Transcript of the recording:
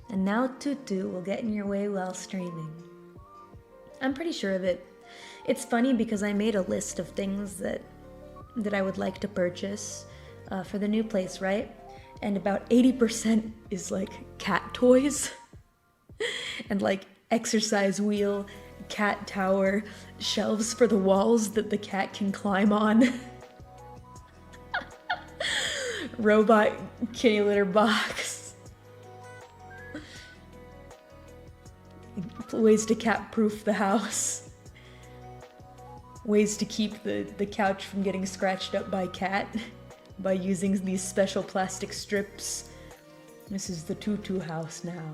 And now Tutu will get in your way while streaming. I'm pretty sure of it. It's funny because I made a list of things that I would like to purchase for the new place, right? And about 80% is like cat toys and like exercise wheel, cat tower, shelves for the walls that the cat can climb on, robot kitty litter box, ways to cat-proof the house, ways to keep the couch from getting scratched up by cat by using these special plastic strips. This is the Tutu house now.